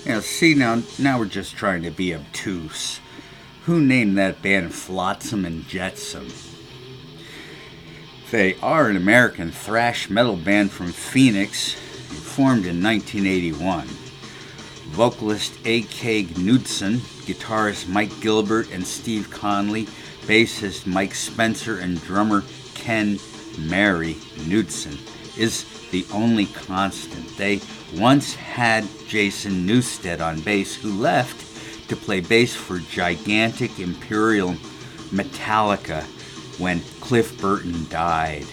See, now we're just trying to be obtuse. Who named that band Flotsam and Jetsam? They are an American thrash metal band from Phoenix, formed in 1981. Vocalist A.K. Knudsen, guitarist Mike Gilbert and Steve Conley, bassist Mike Spencer, and drummer Ken Mary Knudsen is the only constant. They once had Jason Newsted on bass, who left to play bass for gigantic Imperial Metallica when Cliff Burton died.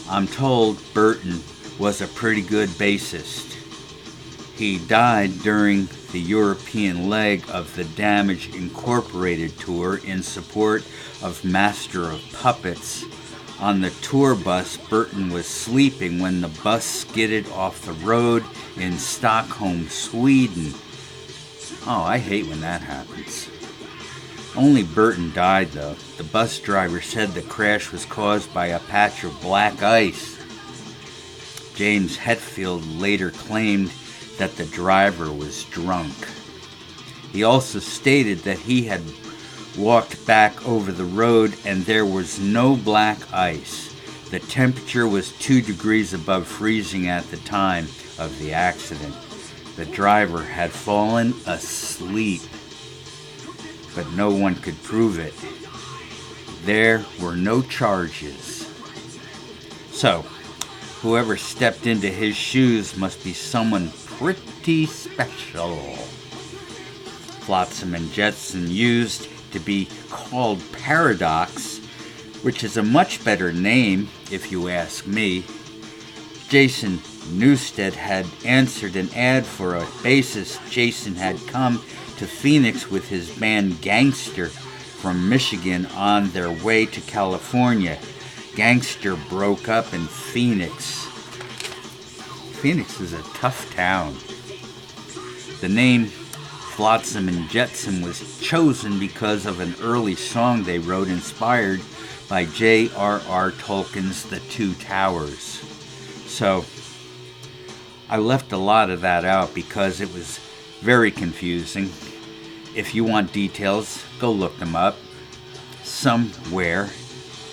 I'm told Burton was a pretty good bassist. He died during the European leg of the Damage Incorporated tour in support of Master of Puppets. On the tour bus, Burton was sleeping when the bus skidded off the road in Stockholm, Sweden. Oh, I hate when that happens. Only Burton died, though. The bus driver said the crash was caused by a patch of black ice. James Hetfield later claimed that the driver was drunk. He also stated that he had walked back over the road and there was no black ice. The temperature was 2 degrees above freezing at the time of the accident. The driver had fallen asleep, but no one could prove it. There were no charges. So, whoever stepped into his shoes must be someone pretty special. Flotsam and Jetsam used to be called Paradox, which is a much better name if you ask me. Jason Newsted had answered an ad for a bassist. Jason had come to Phoenix with his band Gangster from Michigan on their way to California. Gangster broke up in Phoenix. Phoenix is a tough town. The name Flotsam and Jetsam was chosen because of an early song they wrote inspired by J.R.R. Tolkien's The Two Towers. So, I left a lot of that out because it was very confusing. If you want details, go look them up. Somewhere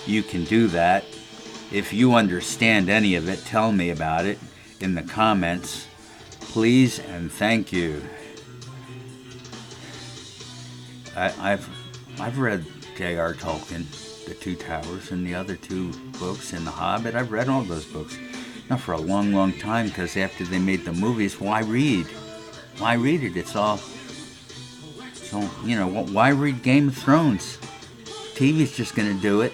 you can do that. If you understand any of it, tell me about it in the comments. Please and thank you. I've read J.R. Tolkien, The Two Towers, and the other two books, and The Hobbit. I've read all those books. Not for a long, long time, because after they made the movies, why read? Why read it? It's all, so, why read Game of Thrones? TV's just going to do it.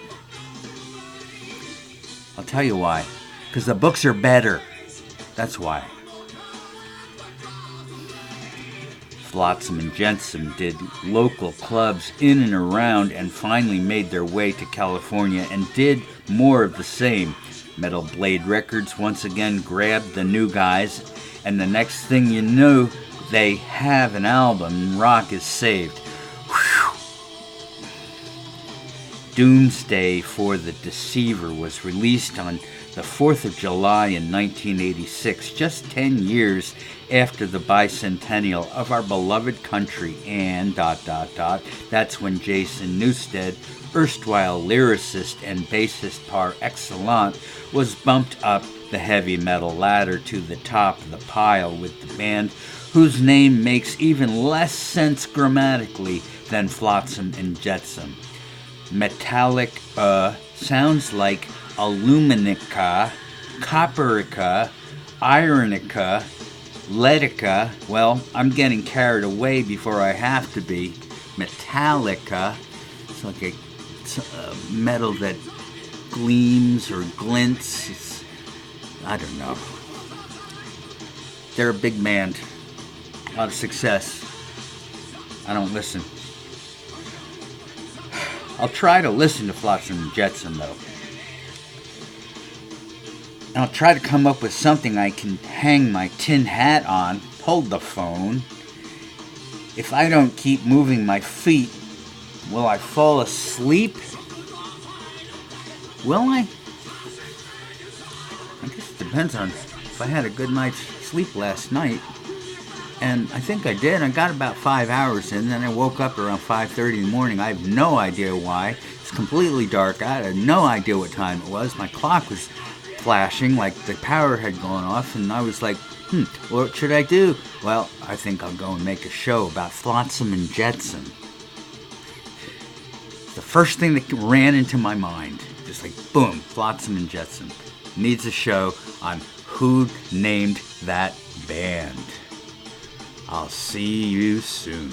I'll tell you why. Because the books are better. That's why. Flotsam and Jetsam did local clubs in and around and finally made their way to California and did more of the same. Metal Blade Records once again grabbed the new guys, and the next thing you know, they have an album, Rock is Saved. Whew. Doomsday for the Deceiver was released on the 4th of July in 1986, just 10 years after the bicentennial of our beloved country, and ... That's when Jason Newsted, erstwhile lyricist and bassist par excellence, was bumped up the heavy metal ladder to the top of the pile with the band whose name makes even less sense grammatically than Flotsam and Jetsam. Metallic sounds like aluminica, copperica, ironica, leadica. Well, I'm getting carried away before I have to be. Metallica, it's like a metal that gleams or glints. I don't know. They're a big band. A lot of success. I don't listen. I'll try to listen to Flotsam and Jetsam, though. And I'll try to come up with something I can hang my tin hat on. Hold the phone. If I don't keep moving my feet, will I fall asleep? Will I? I guess it depends on if I had a good night's sleep last night. And I think I did. I got about 5 hours in, then I woke up around 5:30 in the morning. I have no idea why. It's completely dark out. I had no idea what time it was. My clock was flashing like the power had gone off, and I was like, what should I do? Well, I think I'll go and make a show about Flotsam and Jetsam. The first thing that ran into my mind, just like boom, Flotsam and Jetsam needs a show on who named that band. I'll see you soon.